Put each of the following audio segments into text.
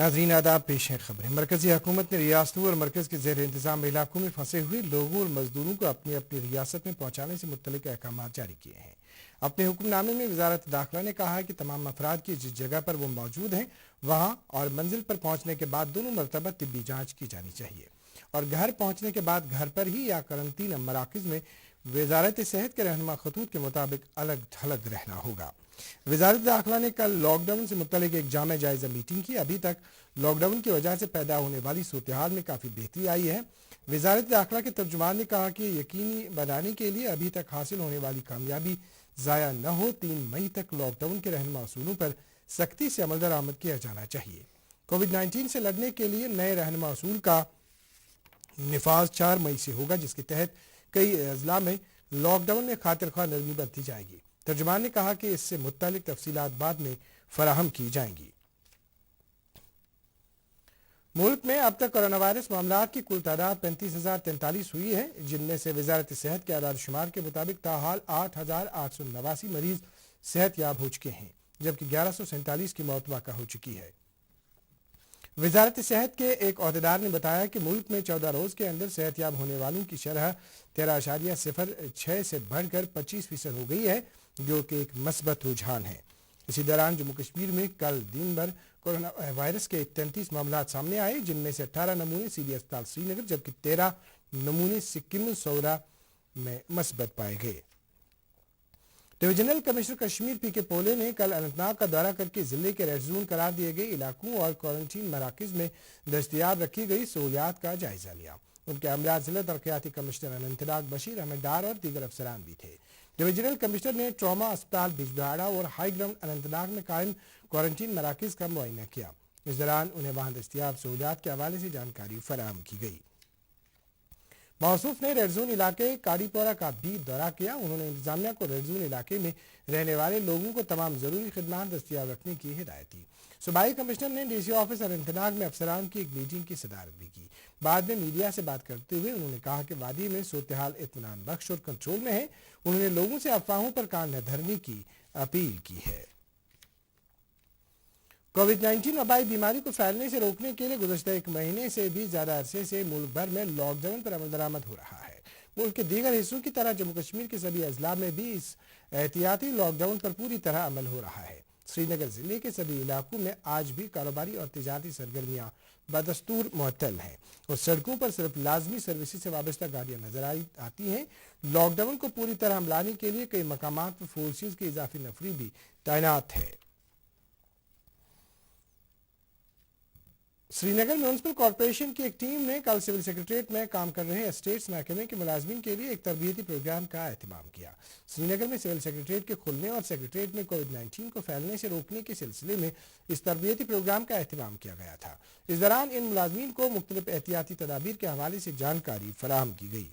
नाज़रीन आदाब, पेश हैं खबरें। मरकजी हुकूमत ने रियासतों और मरकज के ज़ेर इंतज़ाम इलाकों में फंसे हुए लोगों और मजदूरों को अपनी अपनी रियासत में पहुँचाने से मुतल्लिक़ अहकाम जारी किए हैं। अपने हुक्मनामे में वजारत दाखिला ने कहा है कि तमाम अफराद की जिस जगह पर वो मौजूद हैं वहाँ और मंजिल पर पहुँचने के बाद दोनों मरतबा तिब्बी जाँच की जानी चाहिए और घर पहुँचने के बाद घर पर ही या करंटीन मराकज़ में वजारत सेहत के रहनुमा खतूत के मुताबिक अलग थलग रहना होगा। वजारत दाखिला ने कल लॉकडाउन से मुतल्लिक एक जामे जायजा मीटिंग की। अभी तक लॉकडाउन की वजह से पैदा होने वाली सूरत हाल में काफ़ी बेहतरी आई है। वजारत दाखिला के तर्जुमान ने कहा कि यकीनी बनाने के लिए अभी तक हासिल होने वाली कामयाबी ज़ाया न हो 3 मई तक लॉकडाउन के रहनुमा असूलों पर सख्ती से अमल दरामद किया जाना चाहिए। कोविड-19 से लड़ने के लिए नए रहनुमा असूल का निफाज 4 मई से होगा, जिसके तहत कई अजला में लॉकडाउन में खातिर ख्वाह नरमी बरती जाएगी। तर्जुमान ने कहा कि इससे मुत्तलिक तफसीलात बाद में फराहम की जाएंगी। मुल्क में अब तक कोरोना वायरस मामलात की कुल तादाद 35,043 हुई है, जिनमें से वजारत सेहत के आदाद शुमार के मुताबिक ताहाल 8,889 मरीज सेहत याब हो चुके हैं, जबकि 1147 की मौत वाक़ा हो चुकी है। वजारत सेहत के एक अहदेदार ने बताया कि मुल्क में 14 रोज के अंदर सेहत याब होने वालों की शरह 13.06 से बढ़कर 25% हो गई है, जो कि एक मस्बत रुझान है। इसी दौरान जम्मू कश्मीर में कल दिन भर कोरोना वायरस के 33 मामला सामने आए, जिनमें से 18 नमूने सीडी अस्पताल श्रीनगर जबकि 13 नमूने सिक्किम सौरा में मस्बत पाए गए। Divisional commissioner Kashmir PK. पोले ने कल अनंतनाग का दौरा करके जिले के रेड जोन करार दिए गए इलाकों और क्वारंटीन मराकज में दस्तयाब रखी गई सहूलियात का जायजा लिया। उनके हमरा जिला तरक्याती कमिश्नर अनंतनाग बशीर अहमद डार और दीगर अफसरान भी थे। डिविजनल कमिश्नर ने ट्रॉमा अस्पताल बिजबिहाड़ा और हाई ग्राउंड अनंतनाग में कायम क्वारंटीन मराकज का मुआयना किया। इस दौरान उन्हें वहां दस्तयाब सहूलियात के हवाले से जानकारी फराहम की गई। मौसूफ ने रेड जोन इलाके काड़ीपोरा का भी दौरा किया। उन्होंने इंतजामिया को रेड जोन इलाके में रहने वाले लोगों को तमाम जरूरी खिदमात दस्तियाब रखने की हिदायत दी। सूबाई कमिश्नर ने डीसी ऑफिस अनंतनाग में अफसरान की एक मीटिंग की सदारत भी की। बाद में मीडिया से बात करते हुए उन्होंने कहा कि वादी में सूरत हाल इत्मीनान बख्श और कंट्रोल में है। उन्होंने लोगों से अफवाहों पर कान न धरने की अपील की है। कोविड-19 वबाई बीमारी को फैलने से रोकने के लिए गुज़श्ता 1 महीने से भी ज्यादा अरसे से मुल्क भर में लॉकडाउन पर अमल दरामद हो रहा है। मुल्क के दीगर हिस्सों की तरह जम्मू कश्मीर के सभी अजला में भी इस एहतियाती लॉकडाउन पर पूरी तरह अमल हो रहा है। श्रीनगर जिले के सभी इलाकों में आज भी कारोबारी और तिजारती सरगर्मियां बदस्तूर मुअत्तल हैं और सड़कों पर सिर्फ लाजमी सर्विसेज से वाबस्ता गाड़ियां नजर आती हैं। लॉकडाउन को पूरी तरह अमलाने के लिए कई मकामात पर फोर्सेज की इजाफी नफरी भी तैनात है। श्रीनगर म्यूनिसिपल कॉरपोरेशन की एक टीम ने कल सिविल सेक्रेटरीट में काम कर रहे एस्टेट्स महकमे के मुलाजमीन के लिए एक तरबियती प्रोग्राम का एहतमाम किया। श्रीनगर में सिविल सेक्रेटरीट के खुलने और सेक्रेटरीट में कोविड-19 को फैलने से रोकने के सिलसिले में इस तरबियती प्रोग्राम का एहतमाम किया गया था। इस दौरान इन मुलाजमीन को मुख्तलिफ एहतियाती तदाबीर के हवाले से जानकारी फराहम की गई।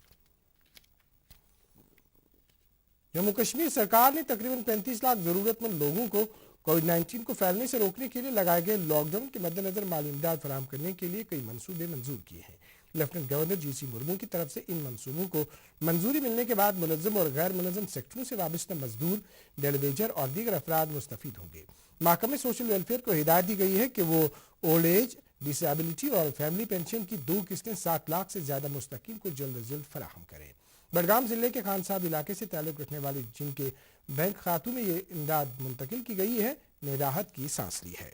जम्मू कश्मीर सरकार ने तकरीबन 35 लाख जरूरतमंद लोगों को कोविड-19 को फैलने से रोकने के लिए लगाए गए लॉकडाउन के मद्देनजर माली इमदाद फराहम करने के लिए कई मंसूबे मंजूर किए हैं। Lieutenant governor GC. मुर्मू की तरफ से इन मंसूबों को मंजूरी मिलने के बाद मुलज्जम और गैर मुलज्जम सेक्टरों से वाबस्ता मजदूर, डेलीवेजर और दीगर अफराद मुस्तफीद होंगे। महकमे सोशल वेलफेयर को हिदायत दी गई है कि वो ओल्ड एज, डिसेबिलिटी और फैमिली पेंशन की 2 किस्तें 7 लाख से ज्यादा मुस्तकीन को जल्द अज जल्द फराहम करें। बडगाम जिले के खान साहब इलाके से ताल्लुक रखने वाले जिनके बैंक खातों में ये इमदाद मुंतकिल की गई है ने राहत की सांस ली है।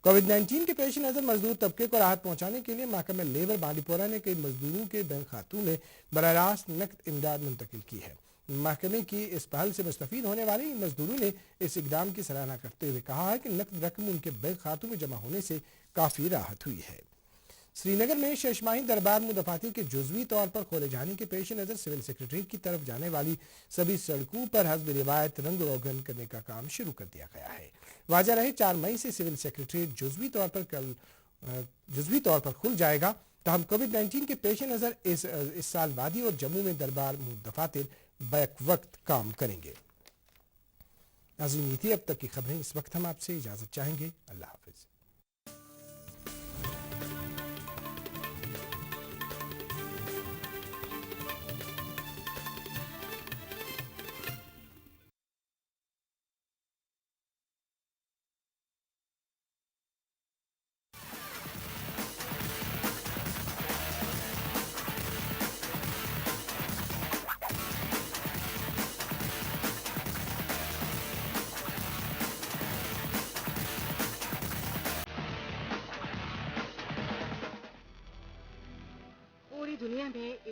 कोविड-19 के पेश नजर मजदूर तबके को राहत पहुंचाने के लिए महकमा लेबर बांडीपोरा ने कई मजदूरों के बैंक खातों में बराह रास्त नकद इमदाद मुंतकिल की है। महकमे की इस पहल से मुस्तफीद होने वाले इन मजदूरों ने इस इकदाम की सराहना करते हुए कहा है कि नकद रकम उनके बैंक खातों में जमा होने से काफी राहत हुई है। श्रीनगर में शेषमाही दरबार मुदफाती के जुजवी तौर पर खोले जाने के पेश नजर सिविल सेक्रेटरीट की तरफ जाने वाली सभी सड़कों पर हस्ब रिवायत रंग रोगन करने का काम शुरू कर दिया गया है। वाजा रहे 4 मई से सिविल सेक्रेटरीट जुजवी तौर पर खुल जाएगा। तो हम कोविड-19 के पेश नजर इस साल वादी और जम्मू में दरबार मुदफातिर बैक वक्त काम करेंगे। नाज़रीन, ये थी अब तक की खबरें। इस वक्त हम आपसे इजाजत चाहेंगे। अल्लाह हाफिज।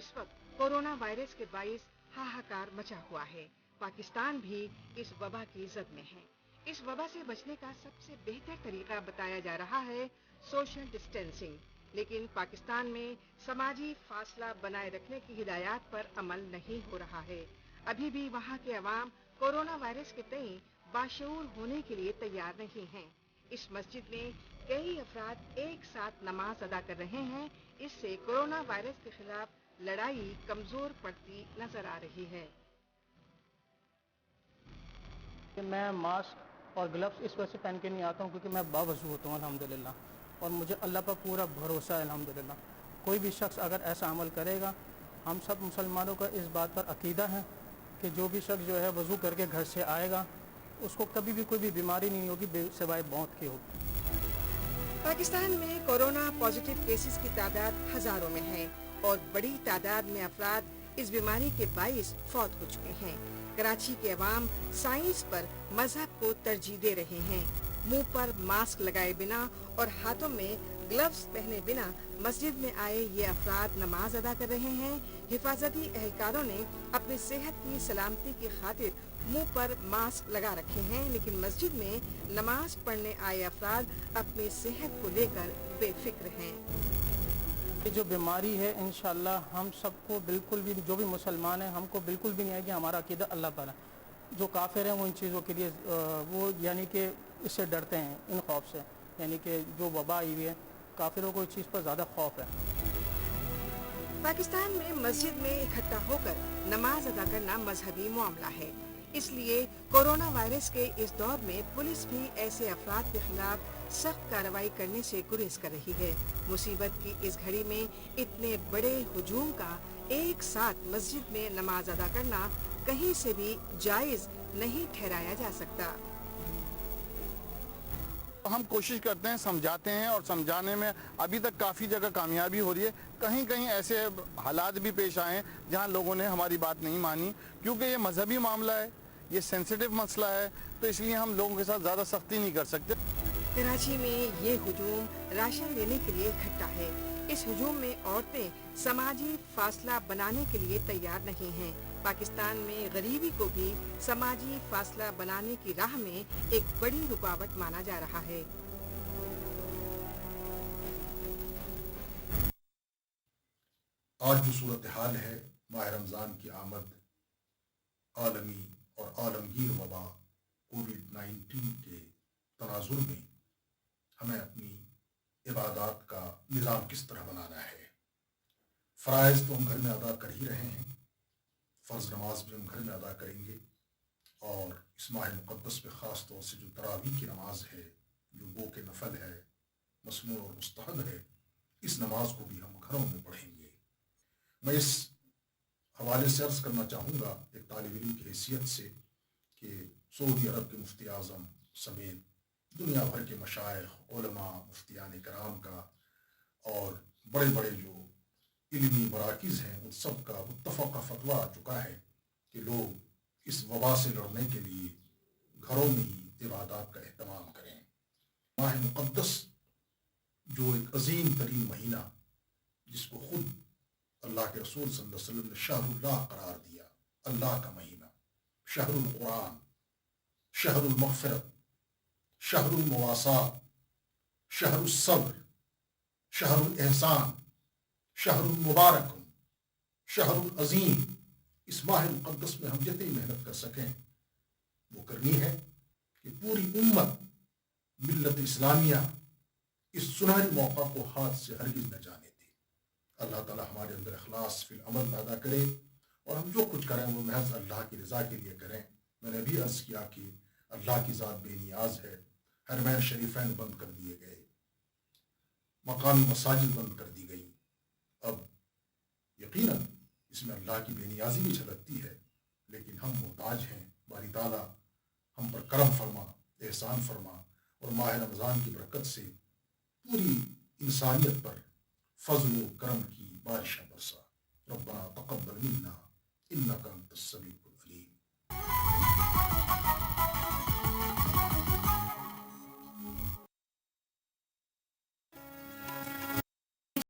इस वक्त कोरोना वायरस के बाईस हाहाकार मचा हुआ है। पाकिस्तान भी इस वबा की जद में है। इस वबा से बचने का सबसे बेहतर तरीका बताया जा रहा है सोशल डिस्टेंसिंग, लेकिन पाकिस्तान में समाजी फासला बनाए रखने की हिदायत पर अमल नहीं हो रहा है। अभी भी वहाँ के अवाम कोरोना वायरस के तई बाशऊर होने के लिए तैयार नहीं हैं। इस मस्जिद में कई अफराद एक साथ नमाज अदा कर रहे हैं। इससे कोरोना वायरस के खिलाफ लड़ाई कमजोर पड़ती नजर आ रही है। मैं मास्क और ग्लव्स इस वजह से पहन के नहीं आता हूँ क्योंकि मैं बावजू होता हूँ अल्हम्दुलिल्लाह, और मुझे अल्लाह पर पूरा भरोसा है अल्हम्दुलिल्लाह। कोई भी शख्स अगर ऐसा अमल करेगा, हम सब मुसलमानों का इस बात पर अकीदा है कि जो भी शख्स जो है वज़ू करके घर से आएगा उसको कभी भी कोई भी बीमारी नहीं होगी सिवाय मौत की होगी। पाकिस्तान में कोरोना पॉजिटिव केसेस की तादाद हजारों में है और बड़ी तादाद में अफराद इस बीमारी के बाइस फौत हो चुके हैं। कराची के अवाम साइंस पर मजहब को तरजीह दे रहे हैं। मुंह पर मास्क लगाए बिना और हाथों में ग्लव्स पहने बिना मस्जिद में आए ये अफराद नमाज अदा कर रहे हैं। हिफाजती एहलकारों ने अपनी सेहत की सलामती की खातिर मुंह पर मास्क लगा रखे हैं, लेकिन मस्जिद में नमाज पढ़ने आए अफराद अपनी सेहत को लेकर बेफिक्र हैं। ये जो बीमारी है इंशाअल्लाह हम सबको बिल्कुल भी, जो भी मुसलमान हैं, हमको बिल्कुल भी नहीं आएगी। हमारा अकीदा अल्लाह पर है। जो काफिर हैं वो इन चीज़ों के लिए वो यानी कि इससे डरते हैं, इन खौफ से, यानी कि जो वबा आई हुई है, काफिरों को इस चीज़ पर ज़्यादा खौफ है। पाकिस्तान में मस्जिद में इकट्ठा होकर नमाज अदा करना मजहबी मामला है, इसलिए कोरोना वायरस के इस दौर में पुलिस भी ऐसे अफराद के खिलाफ सख्त कार्रवाई करने से गुरेज कर रही है। मुसीबत की इस घड़ी में इतने बड़े हुजूम का एक साथ मस्जिद में नमाज अदा करना कहीं से भी जायज नहीं ठहराया जा सकता। हम कोशिश करते हैं, समझाते हैं, और समझाने में अभी तक काफ़ी जगह कामयाबी हो रही है। कहीं कहीं ऐसे हालात भी पेश आए हैं जहां लोगों ने हमारी बात नहीं मानी, क्योंकि ये मजहबी मामला है, ये सेंसिटिव मसला है, तो इसलिए हम लोगों के साथ ज़्यादा सख्ती नहीं कर सकते। कराची में ये हुजूम राशन लेने के लिए इकट्ठा है। इस हुजूम में औरतें समाजी फासला बनाने के लिए तैयार नहीं हैं। पाकिस्तान में गरीबी को भी समाजी फासला बनाने की राह में एक बड़ी रुकावट माना जा रहा है। आज जो सूरत हाल है, माह रमज़ान की आमद, आलमी और आलमगीर वबा कोविड-19 के तनाजुर में हमें अपनी इबादत का निज़ाम किस तरह बनाना है। फ़राइज़ तो हम घर में अदा कर ही रहे हैं, फ़र्ज़ नमाज भी हम घर में अदा करेंगे, और इस माह मुक़द्दस में ख़ास तौर से जो तरावीह की नमाज है, जो गो के नफल है, मसनून और मुस्तहब है, इस नमाज को भी हम घरों में पढ़ेंगे। मैं इस हवाले से अर्ज़ करना चाहूँगा एक तालिब इल्म की हैसियत से कि सऊदी अरब के मुफ्ती आज़म समेत दुनिया भर के मशाइख, उलमा, मुफ्तियान कराम का और बड़े बड़े जो इल्मी मराकिज़ हैं उन सब का मुत्तफ़क़ा फ़तवा आ चुका है कि लोग इस वबा से लड़ने के लिए घरों में ही इबादत का एहतमाम करें। माह मुक़द्दस जो एक अज़ीम तरीन महीना, जिसको खुद अल्लाह के रसूल सल्लल्लाहु अलैहि वसल्लम ने शहरुल्लाह करार दिया, अल्लाह का महीना, शहरुल कुरान, शहरुल मग़फ़िरत, शहरुल मुवासात, शहरुल सब्र, शहरुल एहसान, शहरुल मुबारक, शहरुल अज़ीम। इस माह मुक़द्दस में हम जितनी मेहनत कर सकें वो करनी है कि पूरी उम्मत मिल्लत इस्लामिया इस सुनहरी मौका को हाथ से हरगिज़ न जाने दे। अल्लाह ताला हमारे अंदर इखलास फिल अमल पैदा करे और हम जो कुछ करें वो महज अल्लाह की रज़ा के लिए करें। मैंने भी अर्ज़ किया कि अल्लाह की ज़ात बेनियाज है। हरमैन शरीफैन बंद कर दिए गए, मकामी मसाजिद बंद कर दी गई। अब यकीनन इसमें अल्लाह की बेनियाजी भी झलकती है, लेकिन हम मोहताज हैं। बारी ताला हम पर करम फरमा, एहसान फरमा, और माह रमज़ान की बरकत से पूरी इंसानियत पर फज़ल व करम की बारिश बरसा। रब्बना तक़ब्बल मिन्ना इन्नका अंतस समीउल